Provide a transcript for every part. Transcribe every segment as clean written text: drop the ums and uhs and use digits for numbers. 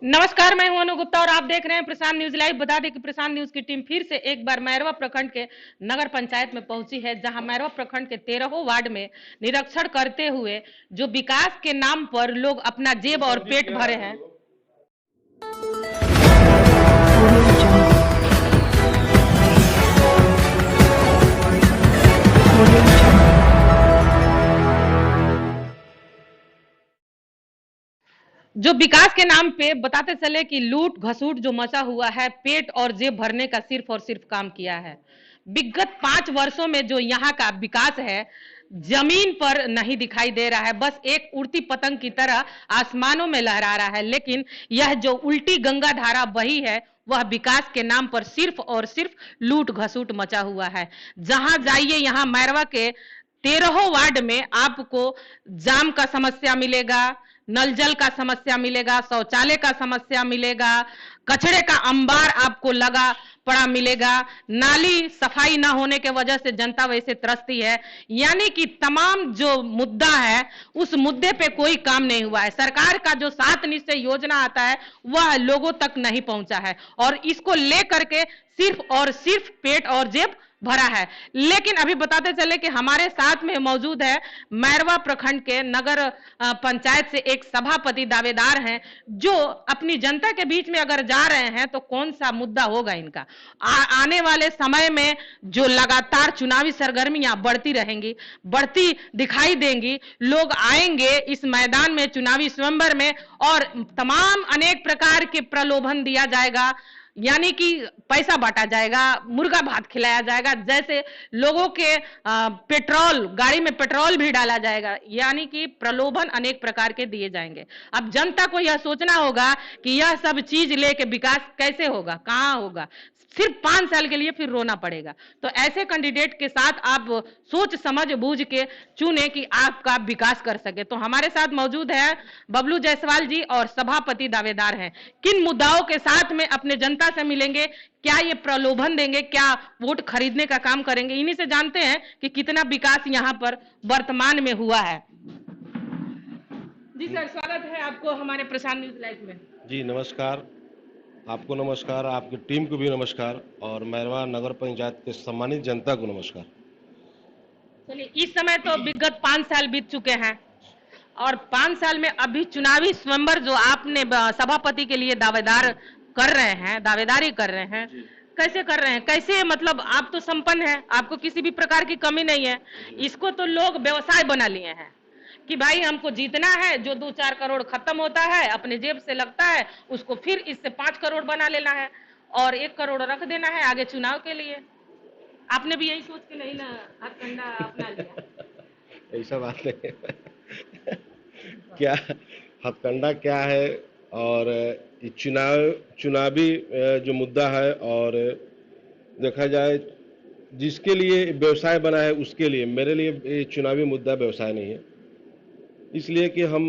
नमस्कार, मैं हूं अनु गुप्ता और आप देख रहे हैं प्रशांत न्यूज लाइव। बता दें कि प्रशांत न्यूज की टीम फिर से एक बार मैरवा प्रखंड के नगर पंचायत में पहुंची है, जहां मैरवा प्रखंड के 13 वार्ड में निरीक्षण करते हुए जो विकास के नाम पर लोग अपना जेब और पेट भरे हैं। जो विकास के नाम पे बताते चले कि लूट घसूट जो मचा हुआ है, पेट और जेब भरने का सिर्फ और सिर्फ काम किया है। विगत 5 वर्षों में जो यहाँ का विकास है, जमीन पर नहीं दिखाई दे रहा है, बस एक उड़ती पतंग की तरह आसमानों में लहरा रहा है। लेकिन यह जो उल्टी गंगा धारा बही है, वह विकास के नाम पर सिर्फ और सिर्फ लूट घसूट मचा हुआ है। जहां जाइए यहाँ मैरवा के 13 वार्ड में आपको जाम का समस्या मिलेगा, नल जल का समस्या मिलेगा, शौचालय का समस्या मिलेगा, कचरे का अंबार आपको लगा पड़ा मिलेगा, नाली सफाई ना होने के वजह से जनता वैसे त्रस्ती है। यानी कि तमाम जो मुद्दा है, उस मुद्दे पे कोई काम नहीं हुआ है। सरकार का जो 7 निश्चय योजना आता है, वह लोगों तक नहीं पहुंचा है और इसको लेकर के सिर्फ और सिर्फ पेट और जेब भरा है। लेकिन अभी बताते चले कि हमारे साथ में मौजूद है मैरवा प्रखंड के नगर पंचायत से एक सभापति दावेदार हैं, जो अपनी जनता के बीच में अगर जा रहे हैं तो कौन सा मुद्दा होगा इनका। आने वाले समय में जो लगातार चुनावी सरगर्मियां बढ़ती रहेंगी, बढ़ती दिखाई देंगी, लोग आएंगे इस मैदान में चुनावी स्वयंवर में और तमाम अनेक प्रकार के प्रलोभन दिया जाएगा। यानी कि पैसा बांटा जाएगा, मुर्गा भात खिलाया जाएगा, जैसे लोगों के पेट्रोल गाड़ी में पेट्रोल भी डाला जाएगा। यानी कि प्रलोभन अनेक प्रकार के दिए जाएंगे। अब जनता को यह सोचना होगा कि यह सब चीज लेके विकास कैसे होगा, कहां होगा। सिर्फ 5 साल के लिए फिर रोना पड़ेगा। तो ऐसे कैंडिडेट के साथ आप सोच समझ बूझ के चुने कि आपका विकास कर सके। तो हमारे साथ मौजूद है बबलू जायसवाल जी और सभापति दावेदार हैं। किन मुद्दाओं के साथ में अपने जनता से मिलेंगे, क्या ये प्रलोभन देंगे, क्या वोट खरीदने का काम करेंगे, इन्हीं से जानते हैं कि कितना विकास यहाँ पर वर्तमान में हुआ है। जी सर, स्वागत है आपको हमारे प्रशांत न्यूज लाइव में। जी नमस्कार, आपको नमस्कार, आपकी टीम को भी नमस्कार और मैरवा नगर पंचायत के सम्मानित जनता को नमस्कार। चलिए, इस समय तो विगत 5 साल बीत चुके हैं और 5 साल में अभी चुनावी स्वयंवर जो आपने सभापति के लिए दावेदार कर रहे हैं, दावेदारी कर रहे हैं, कैसे कर रहे हैं, कैसे, मतलब आप तो संपन्न हैं, आपको किसी भी प्रकार की कमी नहीं है। इसको तो लोग व्यवसाय बना लिए हैं कि भाई हमको जीतना है, जो 2-4 करोड़ खत्म होता है अपने जेब से लगता है, उसको फिर इससे 5 करोड़ बना लेना है और 1 करोड़ रख देना है आगे चुनाव के लिए। आपने भी यही सोच के नहीं ना हथकंडा अपना लिया। ऐसा बात नहीं है। क्या हथकंडा क्या है और ये चुनावी जो मुद्दा है, और देखा जाए जिसके लिए व्यवसाय बना है उसके लिए, मेरे लिए ये चुनावी मुद्दा व्यवसाय नहीं है। इसलिए कि हम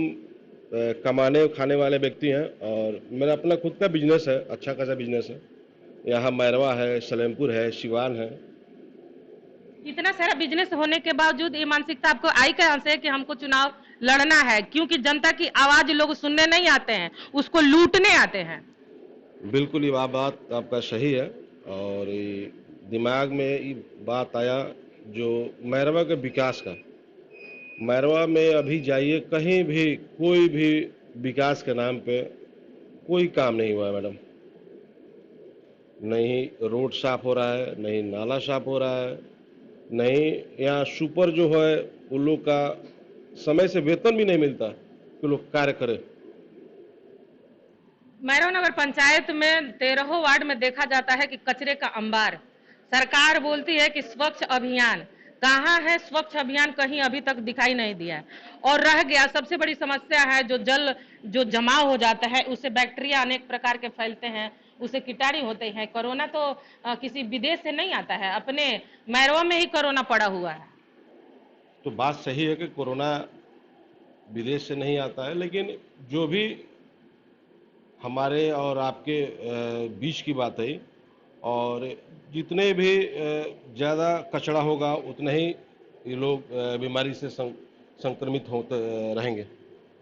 कमाने खाने वाले व्यक्ति हैं और मेरा अपना खुद का बिजनेस है, अच्छा खासा बिजनेस है। यहाँ मैरवा है, सलेमपुर है, सिवान है। इतना सारा बिजनेस होने के बावजूद ये मानसिकता आपको आई कहां से कि हमको चुनाव लड़ना है? क्योंकि जनता की आवाज लोग सुनने नहीं आते हैं, उसको लूटने आते हैं। बिल्कुल, ये बात आपका सही है और ये दिमाग में ये बात आया जो मैरवा के विकास का। मैरवा में अभी जाइए कहीं भी, कोई भी विकास के नाम पे कोई काम नहीं हुआ है मैडम। नहीं रोड साफ हो रहा है, नहीं नाला साफ हो रहा है, नहीं यहाँ सुपर जो है उन लोग का समय से वेतन भी नहीं मिलता कि लोग कार्य करें। मैरवा नगर पंचायत में 13 वार्ड में देखा जाता है कि कचरे का अंबार। सरकार बोलती है कि स्वच्छ अभियान, कहाँ है स्वच्छ अभियान? कहीं अभी तक दिखाई नहीं दिया है। और रह गया सबसे बड़ी समस्या है जो जल जो जमाव हो जाता है, उससे बैक्टीरिया अनेक प्रकार के फैलते हैं, उससे कीटाणु होते हैं। कोरोना तो किसी विदेश से नहीं आता है, अपने मैरवा में ही कोरोना पड़ा हुआ है। तो बात सही है कि कोरोना विदेश से नहीं आता है, लेकिन जो भी हमारे और आपके बीच की बात है, और जितने भी ज़्यादा कचरा होगा उतने ही ये लोग बीमारी से संक्रमित होते रहेंगे।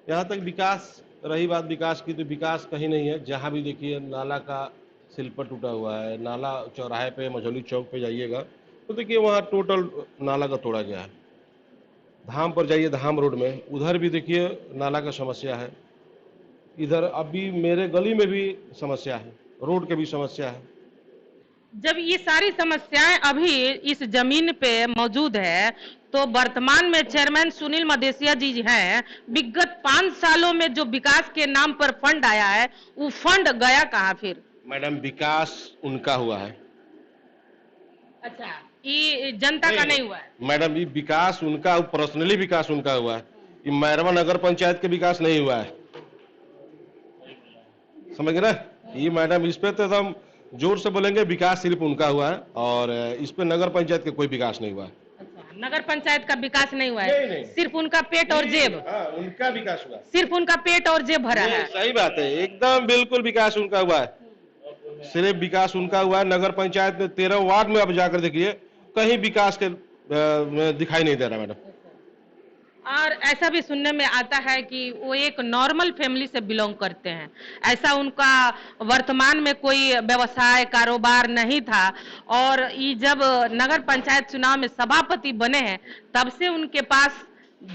यहाँ तक विकास रही बात विकास की, तो विकास कहीं नहीं है। जहाँ भी देखिए नाला का सिलपर टूटा हुआ है, नाला चौराहे पे मझौली चौक पे जाइएगा तो देखिए वहाँ टोटल नाला का तोड़ा गया है। धाम पर जाइए, धाम रोड में उधर भी देखिए नाला का समस्या है। इधर अभी मेरे गली में भी समस्या है, रोड के भी समस्या है। जब ये सारी समस्याएं अभी इस जमीन पे मौजूद है, तो वर्तमान में चेयरमैन सुनील मदेसिया जी हैं। विगत 5 सालों में जो विकास के नाम पर फंड आया है, वो फंड गया कहाँ फिर? मैडम विकास उनका हुआ है। अच्छा, ये जनता का नहीं हुआ है। मैडम ये विकास उनका, पर्सनली विकास उनका हुआ है। ये मैरवा नगर पंचायत के विकास नहीं हुआ है, समझ गए ना। ये मैडम इस पे तो एकदम जोर से बोलेंगे, विकास सिर्फ उनका हुआ है और इस पे नगर पंचायत का कोई विकास नहीं हुआ है। अच्छा, नगर पंचायत का विकास नहीं हुआ नहीं, है, नहीं। सिर्फ उनका पेट और जेब। हाँ, उनका विकास हुआ है। सिर्फ उनका पेट और जेब भरा है। सही बात है, एकदम बिल्कुल विकास उनका हुआ है, सिर्फ विकास उनका हुआ है। नगर पंचायत में 13 वार्ड में अब जाकर देखिए, कहीं विकास के में दिखाई नहीं दे रहा मैडम। और ऐसा भी सुनने में आता है कि वो एक नॉर्मल फैमिली से बिलोंग करते हैं। ऐसा उनका वर्तमान में कोई व्यवसाय कारोबार नहीं था, और ये जब नगर पंचायत चुनाव में सभापति बने हैं, तब से उनके पास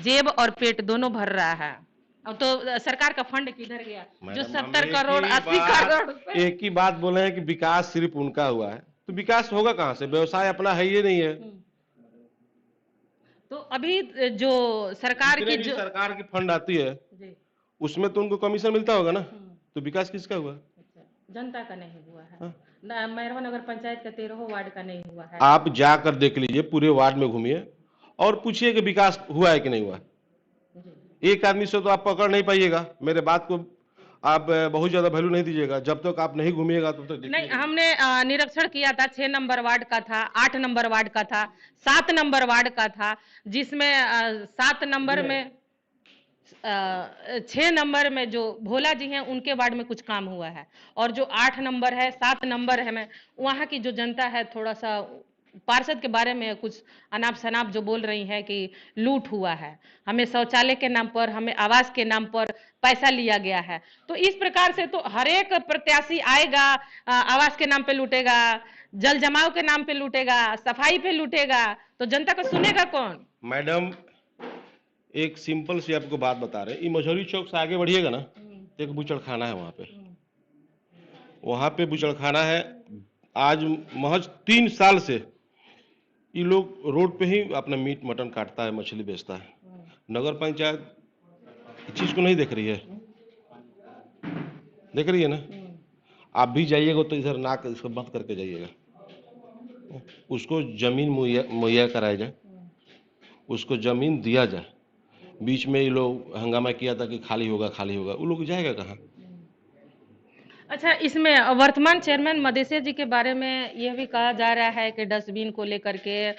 जेब और पेट दोनों भर रहा है। अब तो सरकार का फंड किधर गया, जो मैडम, 70 करोड़ 80 करोड़ एक ही बात बोले हैं कि विकास सिर्फ उनका हुआ है, तो विकास होगा कहाँ से? व्यवसाय अपना है ही नहीं है। तो अभी जो सरकार की जो सरकार की फंड आती है जी, उसमें तो उनको कमीशन मिलता होगा ना, तो विकास किसका हुआ? अच्छा, जनता का नहीं हुआ है। हाँ। मैरवा नगर पंचायत का 13 वार्ड का नहीं हुआ है। आप जाकर देख लीजिए, पूरे वार्ड में घूमिए और पूछिए कि विकास हुआ है कि नहीं हुआ। एक आदमी से तो आप पकड़ नहीं पाइएगा, मेरे बात को आप बहुत ज्यादा वैल्यू नहीं दीजिएगा। जब तक आप नहीं घूमिएगा तब तक नहीं, हमने निरीक्षण किया था, 6 नंबर वार्ड का था, 8 नंबर वार्ड का था, 7 नंबर वार्ड का था, जिसमें 7 नंबर में 6 नंबर में जो भोला जी हैं उनके वार्ड में कुछ काम हुआ है, और जो 8 नंबर है 7 नंबर है में वहाँ की जो जनता है थोड़ा सा पार्षद के बारे में कुछ अनाप शनाप जो बोल रही है कि लूट हुआ है, हमें शौचालय के नाम पर, हमें आवास के नाम पर पैसा लिया गया है। तो इस प्रकार से तो हर एक प्रत्याशी आएगा, आवास के नाम पे लूटेगा, जल जमाव के नाम पे लूटेगा, सफाई पे लूटेगा, तो जनता को सुनेगा कौन? मैडम एक सिंपल सी आपको बात बता रहे हैं, ये मझौली चौक से आगे बढ़िएगा ना, एक बुचड़खाना है वहाँ पे बुचड़खाना है। आज महज 3 साल से ये लोग रोड पे ही अपना मीट मटन काटता है, मछली बेचता है। नगर पंचायत इस चीज को नहीं देख रही है, देख रही है ना। आप भी जाइएगा तो इधर नाक इसको बंद करके जाइएगा, उसको जमीन मुहैया कराया जाए, उसको जमीन दिया जाए। बीच में ये लोग हंगामा किया था कि खाली होगा खाली होगा, वो लोग जाएगा कहाँ? अच्छा, इसमें वर्तमान चेयरमैन मदेसिया जी के बारे में यह भी कहा जा रहा है कि डस्टबिन को लेकर के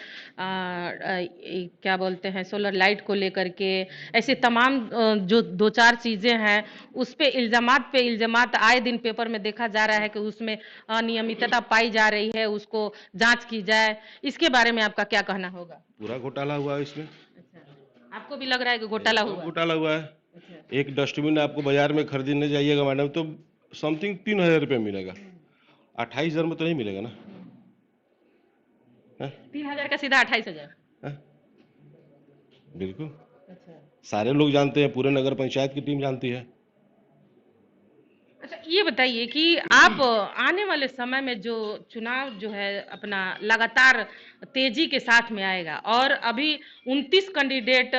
क्या बोलते हैं, सोलर लाइट को लेकर के, ऐसे तमाम जो 2-4 चीजें हैं उस पे इल्जामात आए दिन पेपर में देखा जा रहा है कि उसमें अनियमितता पाई जा रही है, उसको जांच की जाए। इसके बारे में आपका क्या कहना होगा? पूरा घोटाला हुआ है इसमें। अच्छा, आपको भी लग रहा है कि घोटाला हुआ? घोटाला हुआ है। अच्छा। एक डस्टबिन आपको बाजार में खरीदने जाइएगा मैडम तो समथिंग 3000 रुपये मिलेगा, 28,000 में तो नहीं मिलेगा ना। 3000 का सीधा 28,000? बिल्कुल। अच्छा, सारे लोग जानते हैं, पूरे नगर पंचायत की टीम जानती है। अच्छा, ये बताइए कि आप आने वाले समय में जो चुनाव जो है अपना लगातार तेजी के साथ में आएगा, और अभी 29 कैंडिडेट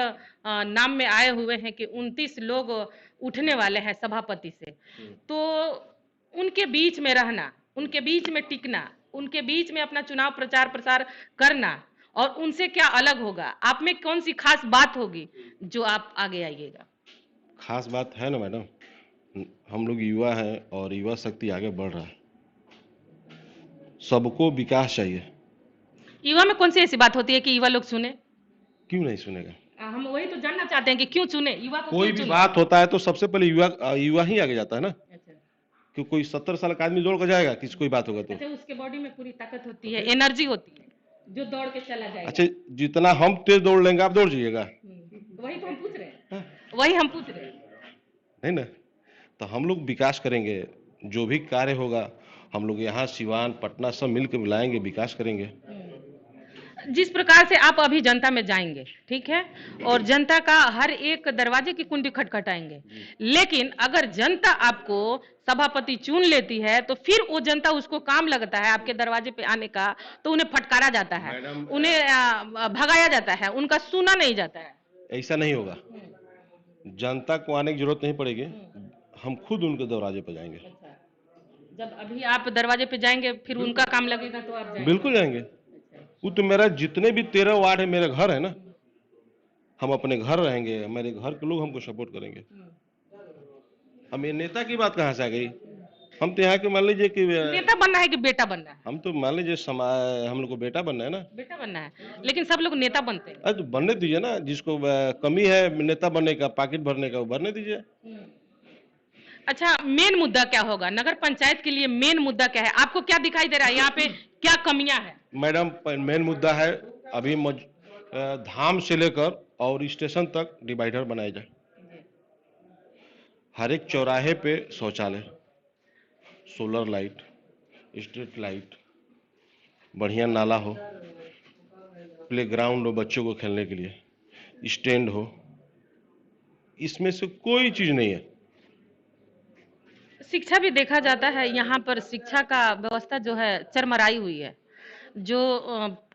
नाम में आए हुए हैं कि 29 लोग उठने वाले हैं सभापति से, तो उनके बीच में रहना, उनके बीच में टिकना, उनके बीच में अपना चुनाव प्रचार प्रसार करना, और उनसे क्या अलग होगा? आप में कौन सी खास बात होगी जो आप आगे आइएगा? खास बात है ना मैडम, हम लोग युवा हैं और युवा शक्ति आगे बढ़ रहा है, सबको विकास चाहिए। युवा में कौन सी ऐसी बात होती है कि युवा लोग सुने? क्यों नहीं सुनेगा? हम वही तो जानना चाहते हैं कि क्यों चुने युवा को, कोई क्यों भी चुने? बात होता है तो सबसे पहले युवा ही आगे जाता है ना। अच्छा, कि कोई 70 साल का आदमी दौड़ कर जाएगा किस कोई बात होगा तो? अच्छा, उसके बॉडी में पूरी ताकत होती है, एनर्जी होती है, जो दौड़ के चला जाएगा। अच्छा, जितना हम तेज दौड़ लेंगे आप दौड़ जाइएगा? वही तो हम पूछ रहे हैं, वही हम पूछ रहे हैं। नहीं ना, तो हम लोग विकास करेंगे। जो भी कार्य होगा हम लोग यहाँ सिवान पटना सब मिलकर मिलाएंगे, विकास करेंगे। जिस प्रकार से आप अभी जनता में जाएंगे, ठीक है, और जनता का हर एक दरवाजे की कुंडी खटखटाएंगे, लेकिन अगर जनता आपको सभापति चुन लेती है तो फिर वो जनता उसको काम लगता है आपके दरवाजे पे आने का, तो उन्हें फटकारा जाता है, उन्हें भगाया जाता है, उनका सुना नहीं जाता है। ऐसा नहीं होगा, जनता को आने की जरूरत नहीं पड़ेगी, हम खुद उनके दरवाजे पर जाएंगे। जब अभी आप दरवाजे पे जाएंगे फिर उनका काम लगेगा तो आप जाएंगे? बिल्कुल जाएंगे। वो तो मेरा जितने भी 13 वार्ड है मेरा घर है ना, हम अपने घर रहेंगे, मेरे घर के लोग हमको सपोर्ट करेंगे। हम ये नेता की बात कहाँ से आ गई? हम तो यहाँ के मान लीजिए कि नेता बनना है कि बेटा बनना है? हम तो मान लीजिए हम लोग को बेटा बनना है ना। बेटा बनना है, लेकिन सब लोग नेता बनते हैं। अरे तो बनने दीजिए ना, जिसको कमी है नेता बनने का, पॉकेट भरने का, वो भरने दीजिए। अच्छा, मेन मुद्दा क्या होगा नगर पंचायत के लिए? मेन मुद्दा क्या है, आपको क्या दिखाई दे रहा है यहाँ पे, क्या कमियां है? मैडम मेन मुद्दा है अभी धाम से लेकर और स्टेशन तक डिवाइडर बनाया जाए, हर एक चौराहे पे शौचालय, सोलर लाइट, स्ट्रीट लाइट, बढ़िया नाला हो, प्लेग्राउंड हो बच्चों को खेलने के लिए, स्टैंड हो, इसमें से कोई चीज नहीं है। शिक्षा भी देखा जाता है, यहाँ पर शिक्षा का व्यवस्था जो है चरमराई हुई है। जो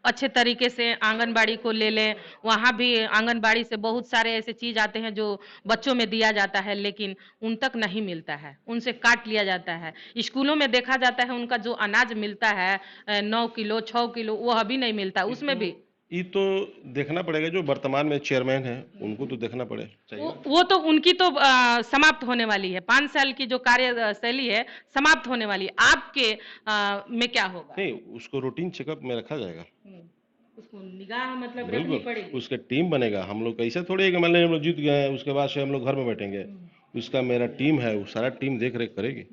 अच्छे तरीके से आंगनबाड़ी को ले लें, वहाँ भी आंगनबाड़ी से बहुत सारे ऐसे चीज आते हैं जो बच्चों में दिया जाता है, लेकिन उन तक नहीं मिलता है, उनसे काट लिया जाता है। स्कूलों में देखा जाता है उनका जो अनाज मिलता है 9 किलो 6 किलो, वो अभी नहीं मिलता, उसमें भी ये तो देखना पड़ेगा, जो वर्तमान में चेयरमैन है उनको तो देखना पड़ेगा। वो तो उनकी तो समाप्त होने वाली है, 5 साल की जो कार्यशैली है समाप्त होने वाली है। आपके में क्या होगा? नहीं, उसको रूटीन चेकअप में रखा जाएगा, उसको निगाह मतलब रखनी पड़ेगी। उसका टीम बनेगा। हम लोग कैसे थोड़ी है कि मान लीजिए हम लोग जीत गए हैं उसके बाद से हम लोग घर में बैठेंगे, उसका मेरा टीम है, वो सारा टीम देख रेख करेगी।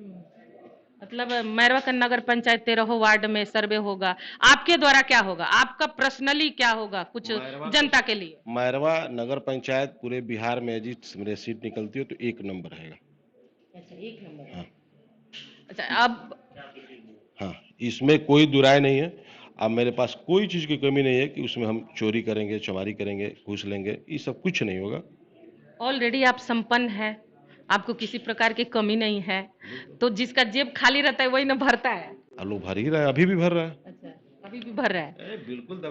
मतलब मैरवा का नगर पंचायत 13 वार्ड में सर्वे होगा, आपके द्वारा क्या होगा, आपका पर्सनली क्या होगा कुछ जनता के लिए? मैरवा नगर पंचायत पूरे बिहार में जिस मेरे सीट निकलती है तो 1 नंबर रहेगा। अच्छा, 1 नंबर। हाँ। अच्छा, अब हाँ, इसमें कोई दुराय नहीं है। अब मेरे पास कोई चीज की कमी नहीं है कि उसमें हम चोरी करेंगे, चमारी करेंगे, घूस लेंगे, ये सब कुछ नहीं होगा। ऑलरेडी आप संपन्न है, आपको किसी प्रकार की कमी नहीं है, तो जिसका जेब खाली रहता है वही ना भरता है। लोग भर ही रहा है, अभी भी भर रहा है। अच्छा, अभी भी भर रहा है? बिल्कुल,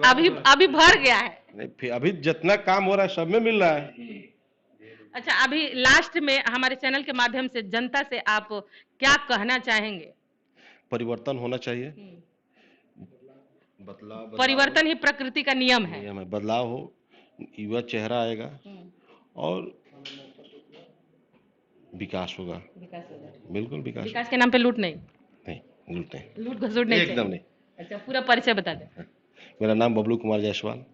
अभी भर गया है। नहीं, फिर अभी जितना काम हो रहा है सब में मिल रहा है। अच्छा, अभी लास्ट में हमारे चैनल के माध्यम से जनता से आप क्या कहना चाहेंगे? परिवर्तन होना चाहिए, बदलाव परिवर्तन ही प्रकृति का नियम है। बदलाव हो, युवा चेहरा आएगा और विकास होगा। बिल्कुल विकास। विकास के नाम पे लूट नहीं? नहीं, लूट नहीं, लूट घसूट नहीं, एकदम नहीं। अच्छा, पूरा परिचय बता दें। मेरा नाम बबलू कुमार जायसवाल।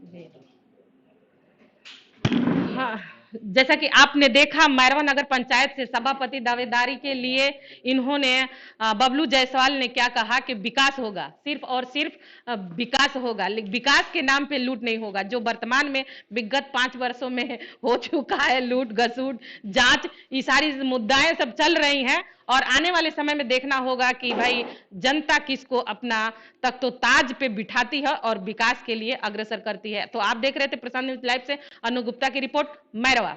हाँ, जैसा कि आपने देखा, मैरवा नगर पंचायत से सभापति दावेदारी के लिए इन्होंने बबलू जायसवाल ने क्या कहा कि विकास होगा, सिर्फ और सिर्फ विकास होगा, लेकिन विकास के नाम पे लूट नहीं होगा। जो वर्तमान में विगत 5 वर्षों में हो चुका है, लूट घसूट जांच, ये सारी मुद्दाएं सब चल रही हैं, और आने वाले समय में देखना होगा कि भाई जनता किसको अपना तख्तो-ताज पे बिठाती है और विकास के लिए अग्रसर करती है। तो आप देख रहे थे प्रशांत न्यूज लाइव से अनु गुप्ता की रिपोर्ट, मैरवा।